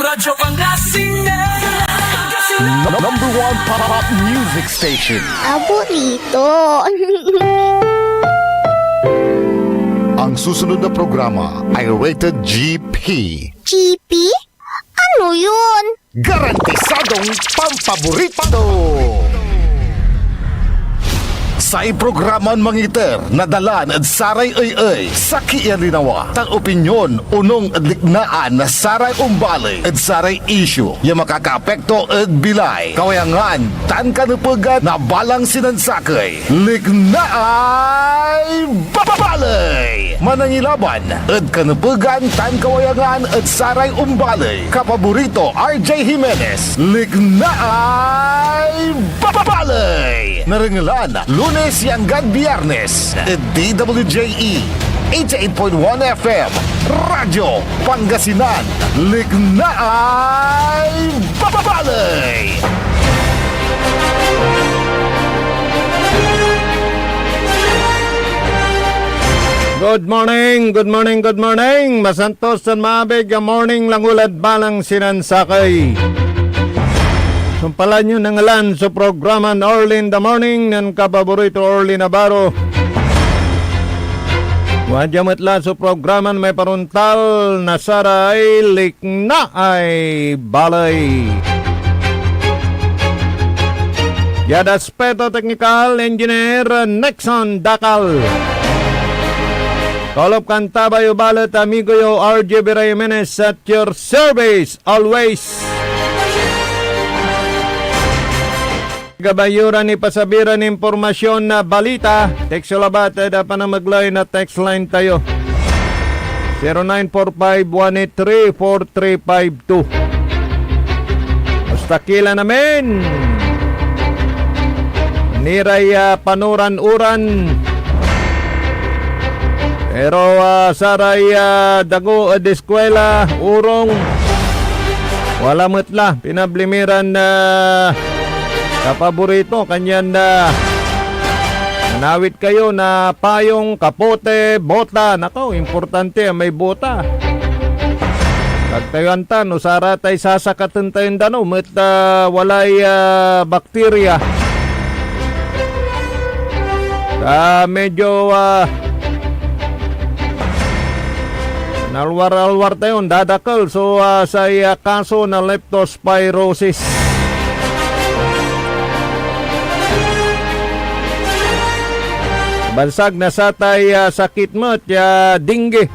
Radyo Pangasinan. Number one pop music station. Aburrito. Ang susunod na programa ay rated GP. GP? Ano yun? Garantisadong pampaborito! Sa iprograman mangiter, nadalan at saray ay sa kialinawa. Tang opinyon, unong liknaan na saray umbali at saray issue. Yung makakaapekto at bilay. Kawayangan, tan kanupugan na balang sinansakay. Liknaay babalay! Manangilaban at kanupugan, tan kawayangan at saray umbali. Kapaborito, RJ Jimenez. Liknaay babalay! Narangalan, Lunes hanggang Biyernes, DWJE 88.1 FM, Radyo Pangasinan, Liknaay Babalay! Good morning, good morning, good morning. Masantos at maabig ang morning lang ulad balang sinansakay. Sumpalan nyo ng alan sa programan Early in the Morning ng kapaborito Early Navarro. Wadyamatla sa programan may paruntal na saray liknaay balay. Yada Aspeto Technical Engineer Nexon Dakal. Kolop Cantabay Ubalat amigo yo RJ Jimenez at your service always. Gabayuran ni pasabiran impormasyon na balita. Text labat ada pa na maglay na text line tayo. 0945-183-4352. Mustakila namin. Niray panuran-uran. Pero saray dago at eskwela urong. Wala matla. Pinablimiran na kapaborito, kanyan na nanawit kayo na payong, kapote, bota. Nako, importante may bota. Kagtayantan, usara tayo sasakatan tayong dano, met walay bakterya. Medyo nalwar-alwar tayo, dadakal. So, sa kaso na leptospirosis. Bansag na sa tay sakit mo at dingge.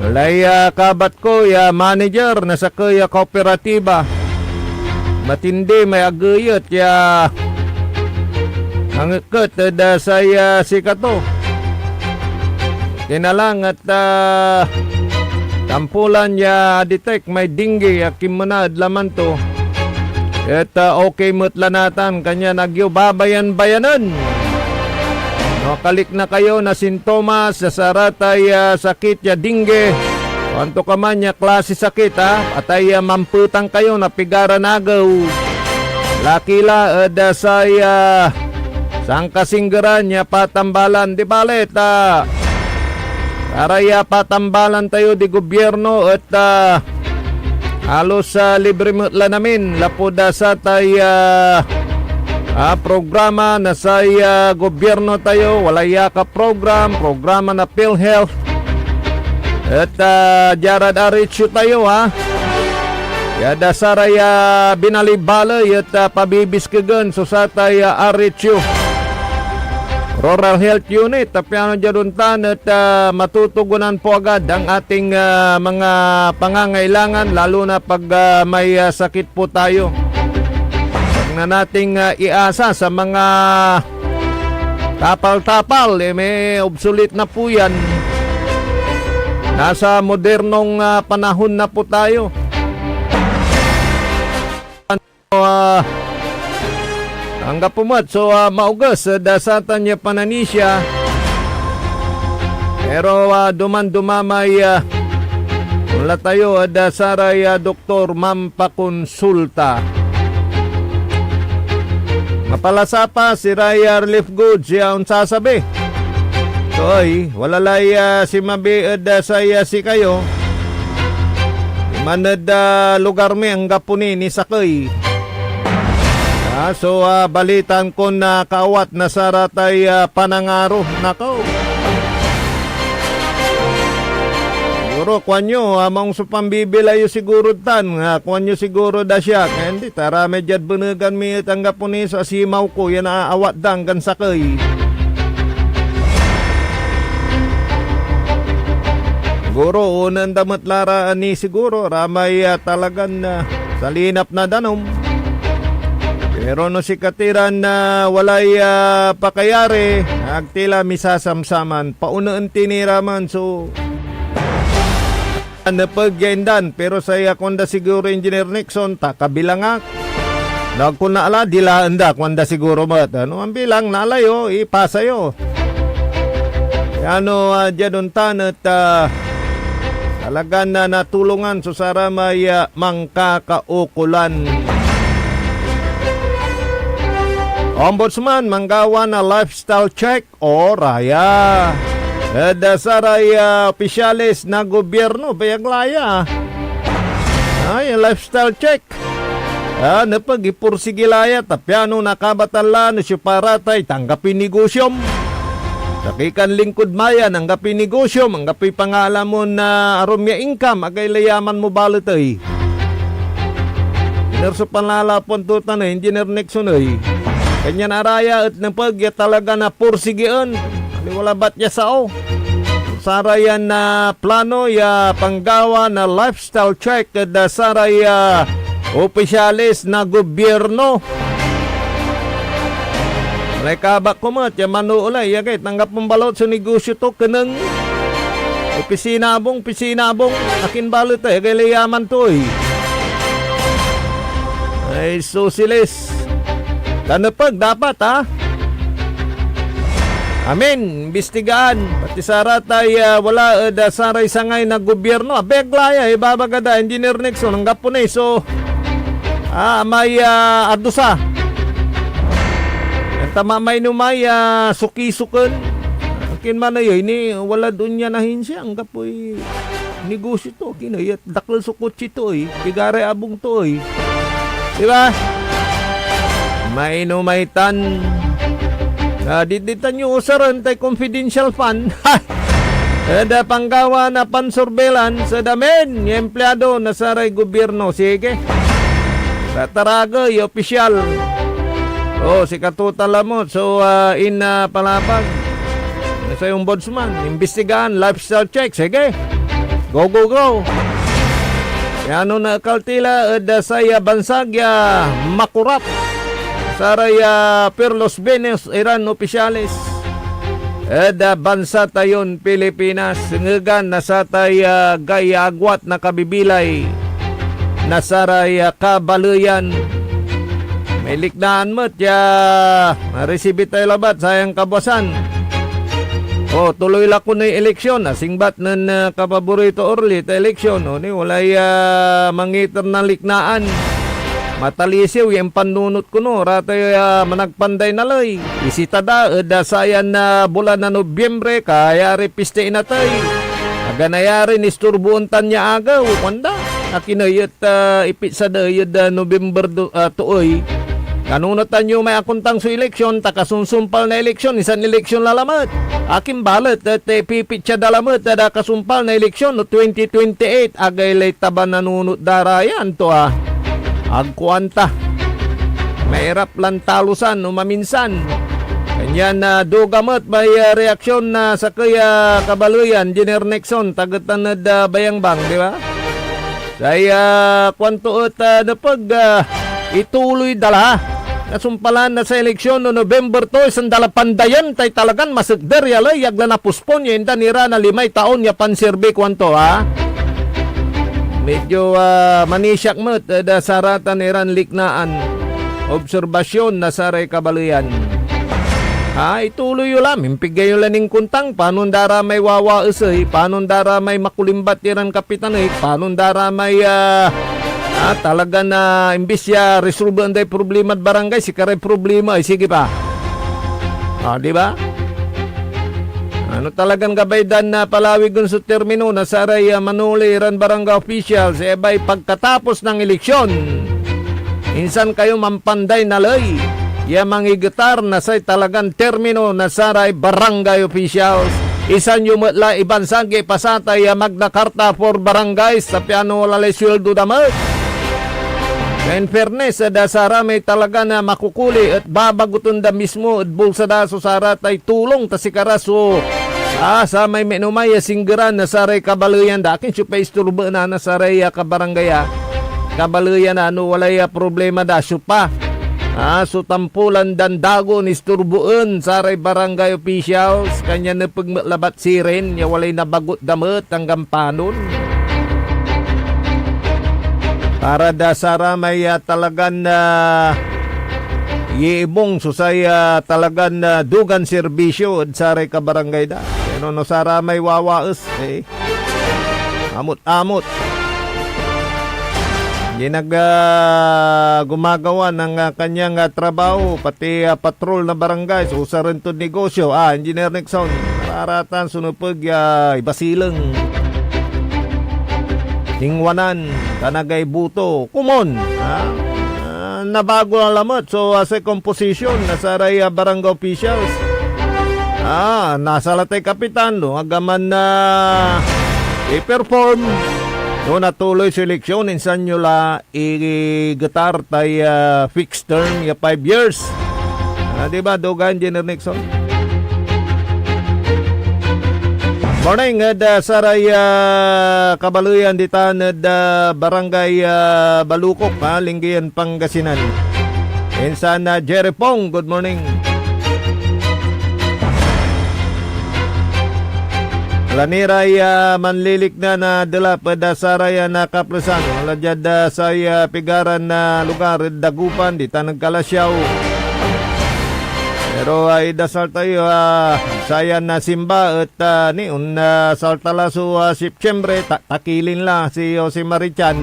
Walay kabat ko manager na sa kaya kooperatiba. Matindi may agayot ang ikot da saya sikato. Kinalang at tampulan detect may dingge kimanad laman to. At okay mutlanatan kanya nagyo babayan-bayanan. Kalik na kayo na sintomas sa saratay sakit dingge. Kanto ka man klase sakit atay mamputang kayo na pigaran agaw. Lakila saya sang kasinggaran patambalan di balet araya patambalan tayo di gobyerno at halos libre mutla namin lapuda sa tay programa na sa gobyerno tayo, walaya ka programa na PhilHealth. At Jarad Aricho tayo Yada saraya binalibalay at pabibis kagan so sa tayo Aricho. Rural Health Unit, tapiano dyan at matutugunan po agad ang ating mga pangangailangan, lalo na pag may sakit po tayo. Na nating iasa sa mga tapal-tapal may obsolete na po yan. Nasa modernong panahon na po tayo. Hanggang pumat so maugas dasatan niya pananisya. Pero duman-dumamay wala tayo dasaray doktor mampakonsulta. Mapalasa pa si Raya Relief Goods siya sasabi. So ay, walalay si mabiad saya si kayo. manad lugar mi ang gapuni ni sakay. So balitan ko na kaawat na saratay panangaro. Nako. Siguro kwanyo amang supambibilayo siguro tan. Kwanyo siguro da siya. Hindi tara medyad benegan mi tanggap po ni sa simaw ko yan aawat dang kan sakay. Siguro unang damat lara ni siguro ramay talagan sa linap na danom. Pero no si katiran na walay pakayari, agtila misasamsaman, paunaan tiniraman so napagyendan. Pero saya konda siguro Engineer Nixon, takabilangak. Nagkun na ala, dilaanda konda siguro mat. Ano ang bilang nalayo, ipasayo. Ano dyan untan at talagang na natulungan so sara may mangkakaukulan. Ombudsman manggawa na lifestyle check o raya. Dasaray opisyalis na gobyerno bayaglaya. Ay lifestyle check. Napag-ipursigilaya tapyano nakabatala no siya paratay tanggapin negosyom. Sakikan lingkod mayan anggapin negosyom, anggapi pangalan mo na aromya income agay layaman mo balatay. Engineer sa panlalapon tutan na Engineer Nixon ay. Kanya naraya at napagya talaga na pursigian. Wala ba't niya sao? Sarayan na plano ya panggawa na lifestyle check da saraya opisyalis na gobyerno. Rekabak ko mat, ya manuulay, ya kahit tanggap mong balot sa negosyo to, kanang pisinabong, akin balot eh, kay layaman to eh. Ay, sosilis. Tanapag, dapat ha? Amin, imbestigaan. Pati saratay, wala, saray sangay na gobyerno. Beglaya, ibabagada, Engineer Nixon, ang gapon eh, so, may adusa. Tama may numay suki-sukan. Akin man na yun, wala doon niya nahin siya. Ang kapoy negosyo to. Kinayat dakal sukotsi to eh. Bigare abong to eh. Diba? May numay tan. Diditan nyo usaran tay confidential fund. Ada panggawa na pansurveillance sa damen. Yung empleyado na saray gobyerno. Sige. Sa taraga, yung opisyal. Si katutan lamot. So, palapag. Sa yung ombudsman. Imbestigahan, lifestyle check. Sige. Go, go, go. Ano na kaltila, saya bansagya makurap. Saraya Perlos Benes, Iran opisyalis. Bansa tayon, Pilipinas. Ngagan na sa tayo gayagwat na kabibilay. Nasaraya kabaluyan. May liknaan mo't ya resibit tayo labat sayang kabasan. Tuloy la ko na eleksyon. Asingbat ng kapaborito orli ta eleksyon. Ni walay mangitar na liknaan. Matalisiw yung panunot ko no. Ratay managpanday na lay. Isitada sayan na bulan na Nobyembre kaya repiste inatay. Aganayari ni sturbuuntan niya agaw. Kanda. Akinayat ipit sa dayad November tuoy. Kanunatan nyo may akuntang sa eleksyon, takasumpal na eleksyon, isang eleksyon lalamat. Aking balat at pipit siya dalamat at kasumpal na eleksyon no 2028. Agay lay taba nanunot darayan to Agkuanta. Mahirap lang talusan no maminsan. Kanyan na dugamot may reaksyon na sa kaya kabaluyan, Engineer Nixon, tagatan na bayangbang, di ba? Saya kwanto at ituloy dala. Nasumpalan na sa eleksyon no November to, isang dalapandayan tay talagan masagder yalay, yagla na puspon yun, nira na 5 taon ya pansirbe kwanto Medyo manisyak mo, da saratan niran liknaan, obserbasyon na saray kabaluyan. Ituloy yun lang, impigay yun lang ng kuntang, paano dara may wawa usay, paano dara may makulimbat niran kapitan paano dara may talaga na imbis ya resolve ang day problema at barangay, si kare problema, sige pa. Di ba? Ano talagang gabaydan na palawigon sa termino na saray manuli ran barangay officials ebay pagkatapos ng eleksyon. Insan kayo mampanday na lay. Ya mangigitar na say talagang termino na saray barangay officials. Isan yung matla ibansang kay pasatay magna karta for barangays sa piano lalay sweldo damat. In fairness, da sara may talaga na makukuli at babaguton da mismo at bulsa da so sara tay tulong ta si karaso. Sa may menumay singgeran na saray kabaluyan da akin siya pa isturbo na saray kabarangaya. Kabaluyan na ano walay problema da siya pa. So tampulan dan dagon isturbuan saray barangay officials kanya na paglabat siren ya walay nabagot damat ang gampanon. Para da sara may talagan na iibong susaya talagan na dugan serbisyo at saray kabarangay da. Pero no sara may wawaes amot-amot. Hindi gumagawa ng kanyang trabaho pati patrol na barangay so usa rin to negosyo. Engineer Nixon nararatan sunupag ibasilang Hingwanan, Tanagay Buto, Kumon. Nabago ang lamot. So, sa composition, nasaray barangay officials. Nasa latay kapitan, no? Agaman na i-perform. No, natuloy seleksyon. Insan nyo la i-gitar tay fixed term, 5 years. Diba, Dogan, Engineer Nixon? Morning, saray kabaluyan ditan barangay Balukok, Lingayen, Pangasinan. Insan Jerry Pong, good morning. Laniray manlilik na dala pada saray nakapresan. Waladyad say pigaran na lugar dagupan ditan nagkalasyaw. Pero idasal tayo sayan na simba at saltala so September takilin la si Jose Marichan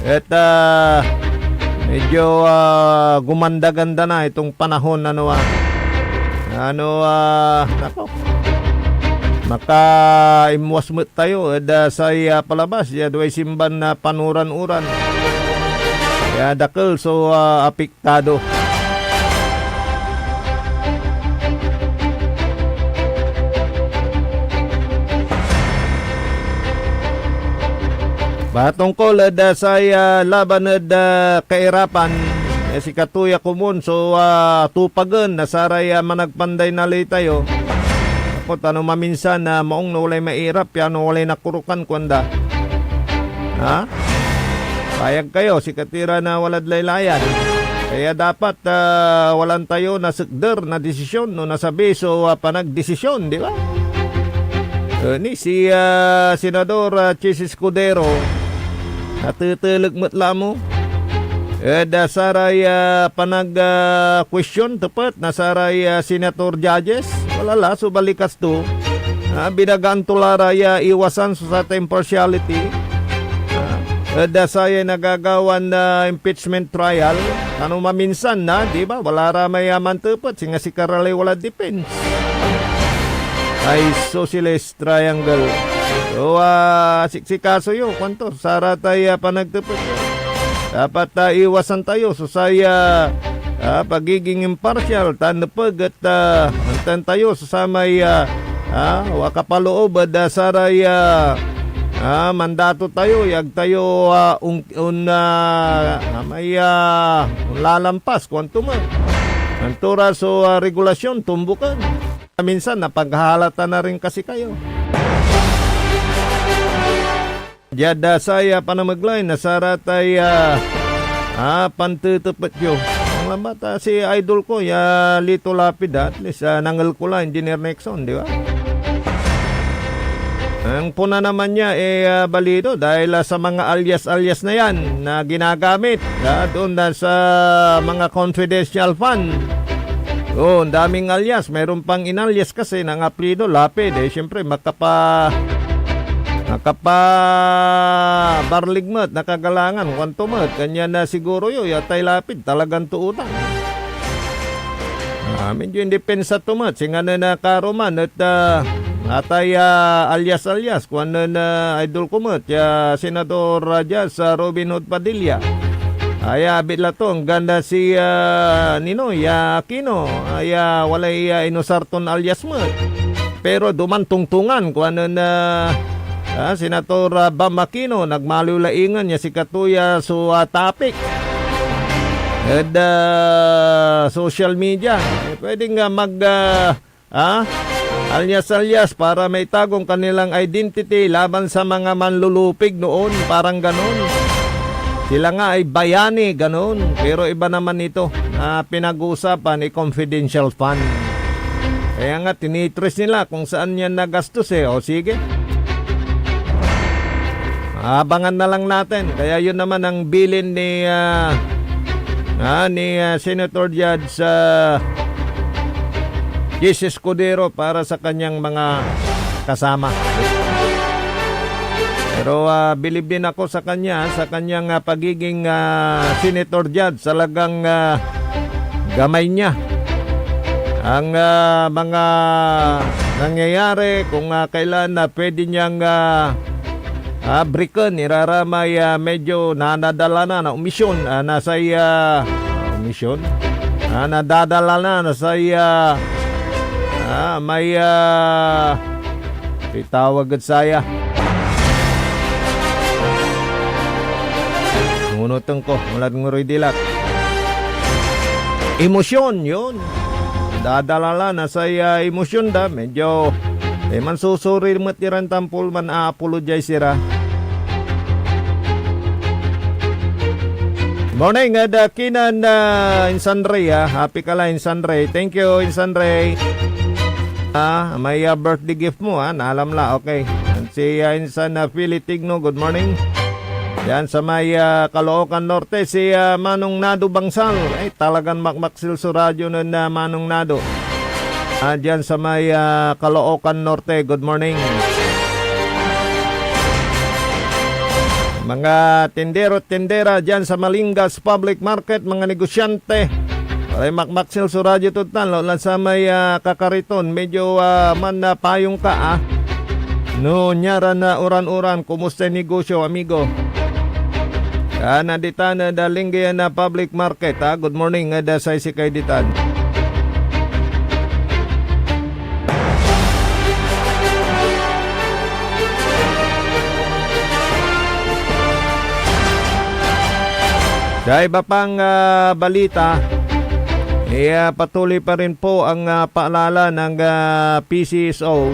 at medyo gumanda-ganda na itong panahon nako maka-imwasmut tayo at say palabas doy simban na panuran-uran kaya dakil so apektado. Patungkol sa laban kairapan si Katuya Kumun so tupagan na saray managpanday na lay tayo. Ako tanong maminsan na maong na walay mairap yan walay nakurukan kwanda. Payag kayo si Katira na walad laylayan. Kaya dapat walan tayo na sekder na desisyon no nasabi so panagdesisyon, di ba? Ni si Senador Chis Escudero natutulog matla mo saray panag-question tapat na saray senator judges wala la so balikas to binagaan tularaya iwasan sa impartiality saya nagagawan na impeachment trial maminsan na di ba wala ramay tapat singa si Karalay wala defense ay socialist triangle. So, siksikaso yun. Kwanto? Sara tayo panagtapos. Dapat iwasan tayo. So, saya pagiging impartial. Tanapag at mantan tayo. Susamay wakapaloob at saray mandato tayo. Yag tayo may lalampas. Kwanto mo? Antura so regulasyon. Tumbukan. Minsan napaghalata na rin kasi kayo. Jada saya panamaglay na saratay pantutupat yo. Ang lambat si idol ko ya Lito Lapid at least nangal ko lang Engineer Nixon, di ba? Ang puna naman niya balido dahil sa mga alias-alias na yan na ginagamit doon na sa mga confidential fund. Ang daming alias. Mayroon pang inalias kasi ng apelido Lapid. Siyempre, barligmat, nakagalangan, kwantumat. Kanya na siguro yun, yatay Lapid, talagang tuutang. Medyo indepensa tumat. Singa na karuman at atay alias kung ano na idol kumat. Senador Rajas Robin Hood Padilla. Ay bitla to. Ang ganda si Ninoy Aquino. Ay walay inusarton alias mo. Pero dumantungtungan kung ano na Senator Bam Aquino. Nagmalulaingan niya si Katuya topic. At social media, pwede nga alias para may tagong kanilang identity laban sa mga manlulupig noon, parang ganon. Sila nga ay bayani, ganon. Pero iba naman ito na pinag-uusapan ay confidential fund. Kaya nga tinitrace nila kung saan yan nagastos O sige, abangan na lang natin. Kaya yun naman ang bilin ni Senator Judge Jesse Escudero para sa kanyang mga kasama. Pero believe din ako sa kanya, sa kanyang pagiging Senator Judge. Talagang gamay niya ang mga nangyayari kung kailan pwede niyang brikan, iraramay medyo nanadala na umisyon, nasay umisyon, nadadala na nasay may itawag at saya. Ngunutang ko, mulat nguroy dilak. Emosyon, yun. Dadala na nasay emosyon da, medyo man susuri matiran tampul man apologize sira. Morning, kinan Insan Ray, happy ka lang Insan Ray. Thank you Insan Ray. May birthday gift mo naalam la, okay. Si Insan Philly Tigno, good morning. Yan sa may Caloocan Norte, si Manong Nado Bangsal. Ay talagang makmaksil sa radyo na Manong Nado. Diyan sa may Caloocan Norte, good morning. Mga tendero-tendera dyan sa Malingas Public Market, mga negosyante. Ay makmaksil sa radyo tutan, laulan sa may kakariton, medyo payong ka No, nyara na uran-uran, kumusta negosyo, amigo? Nadita na dalinggay na public market, good morning, da sa isikay ditan. Sa iba pang balita, patuloy pa rin po ang paalala ng PCSO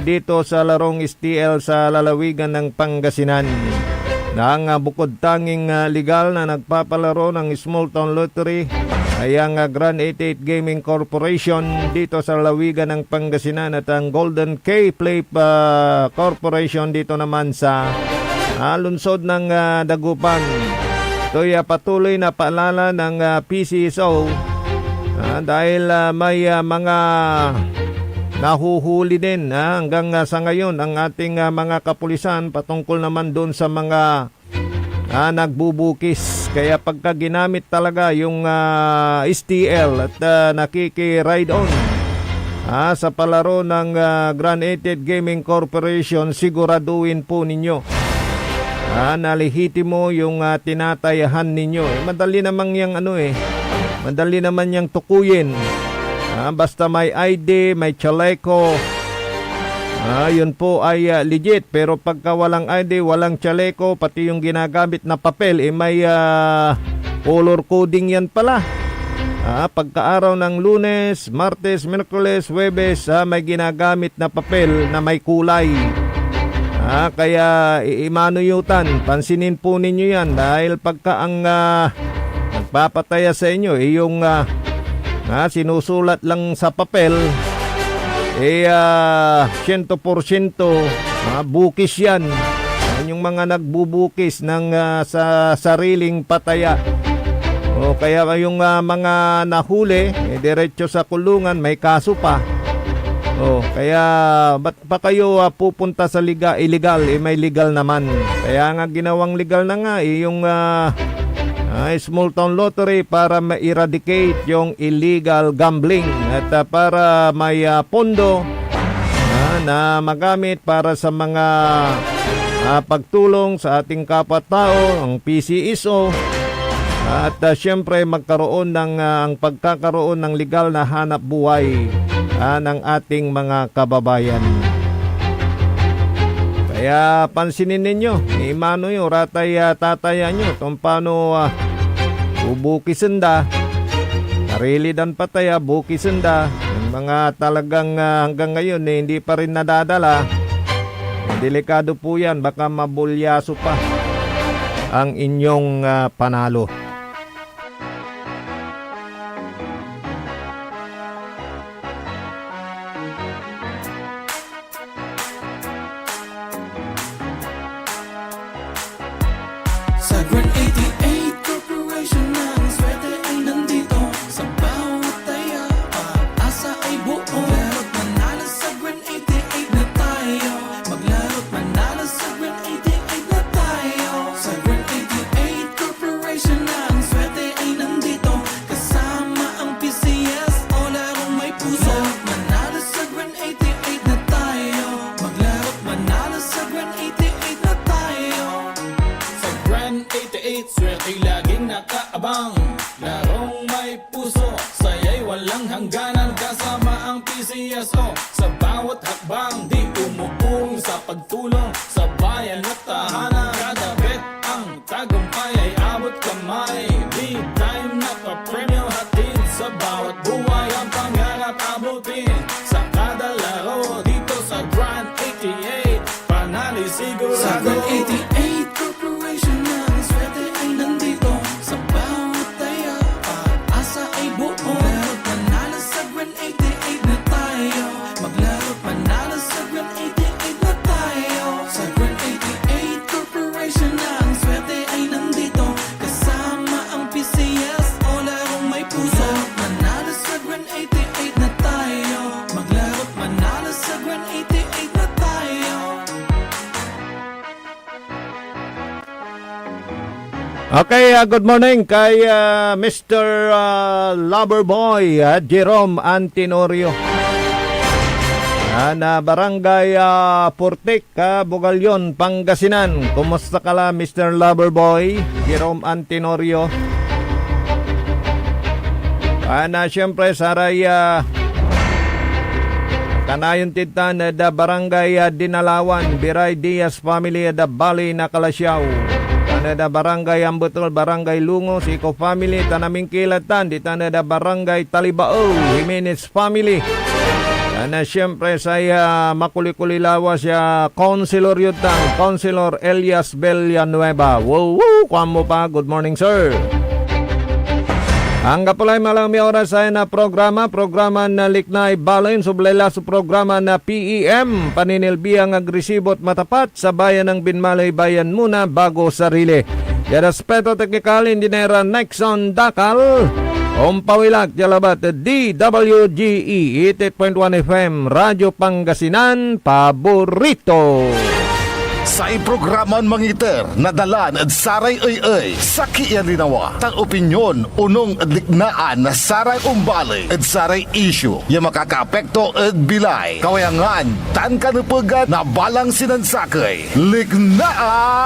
dito sa larong STL sa lalawigan ng Pangasinan na ang bukod tanging legal na nagpapalaro ng Small Town Lottery ay ang Grand 88 Gaming Corporation dito sa lalawigan ng Pangasinan at ang Golden K Play Corporation dito naman sa lungsod ng Dagupan. Ito'y patuloy na paalala ng PCSO dahil may mga nahuhuli din hanggang sa ngayon ang ating mga kapulisan patungkol naman doon sa mga nagbubukis. Kaya pagka ginamit talaga yung STL at nakiki-ride on sa palaro ng Grand 88 Gaming Corporation, siguraduhin po ninyo nalihitimo yung tinatayahan ninyo. Madali namang yang madali naman yang tukuyin. Basta may ID, may chaleco, yun po ay legit. Pero pagka walang ID, walang chaleco, pati yung ginagamit na papel, may color coding yan pala. Pagka-araw ng Lunes, Martes, Miyerkules, Huwebes, may ginagamit na papel na may kulay. Kaya imanuyutan, pansinin po ninyo yan dahil pagka ang nagpapataya sa inyo yung sinusulat lang sa papel 100% bukis yan. Yung mga nagbubukis ng sa sariling pataya. Kaya yung mga nahuli diretso sa kulungan, may kaso pa. Kaya ba't pa kayo pupunta sa illegal? May legal naman. Kaya nga ginawang legal na nga yung small town lottery para ma-eradicate yung illegal gambling at para may pondo na magamit para sa mga pagtulong sa ating kapwa-tao, ang PCSO, at siyempre magkaroon ng ang pagkakaroon ng legal na hanap buhay ng ating mga kababayan. Kaya pansinin ninyo, imano yung ratay tataya nyo kung paano ubukisenda, karilidan pataya, bukisenda, yung mga talagang hanggang ngayon hindi pa rin nadadala. Delikado po yan, baka mabulyaso pa ang inyong panalo. Sa Grand 88 Corporation ng swerte ay nandito. Sa bawat taya, pag-asa ay buo. Maglaro't manalo sa Grand 88 na tayo. Maglaro't manalo sa Grand 88 na tayo. Sa Grand 88 Corporation ng swerte ay nandito. Kasama ang PCS o larong may puso. Manalo sa Grand 88 na tayo. Maglaro't manalo sa Grand 88 na tayo. Sa Grand 88, swerte laging nakaabang. Larong may puso, saya'y walang hangganan. Kasama ang PCSO sa bawat hakbang. Di umuong sa pagtulong sa bayan at tahanan. Kada bet ang tagumpay ay abot kamay. Big time na pa-premyo hatid sa bawat buhay. Ang pangarap abutin sa kada laro. Dito sa Grand 88, panali sigurado. Sa Grand 88 Corporation ng swerte ay nandito. Sa bawat taya, pag-asa ay buo. Maglaro't manalo sa Grand 88 na tayo. Maglaro't manalo sa Grand 88 na tayo. Sa Grand 88 Corporation ng swerte ay nandito. Kasama ang PCS o larong may puso. Manalo sa Grand 88 na tayo. Maglaro't manalo sa Grand 88 na tayo. Okay, good morning kay Mr. Loverboy Jerome Antinorio. Na Barangay Purtik, Bugalyon, Pangasinan. Kumusta ka la, Mr. Loverboy Jerome Antinorio? Na siyempre saray kanayon titan da Barangay Dinalawan, Biray Diaz Family da Bali na Kalasyaw. Tanada Barangay Ambutol, Barangay Lungo, Siko Family, Tanaming Kilatan, di tanada Barangay Talibao, Jimenez Family. Na siyempre saya makulikuli-lawas ya Councilor Yutang, Councilor Elias Villanueva. Wow, kamo pa, good morning sir. Ang kapulay malami oras ay na programa na Liknay Balayin sublela sa programa na PEM, paninilbiyang agresibot matapat sa bayan ng Binmalay Bayan muna bago sarili. Yaraspeto teknikal Indinera Nexon Dakal, Pawilag Jalabat DWGE 88.1 FM, Radyo Pangasinan, paborito. Sa iprograman mangiter nadalan at saray ay sa kialinawa tang opinyon unong adliknaan na saray umbali at saray issue yung makakaapekto at bilay kawayangan tan kanupugan na balang sinansakay liknaan.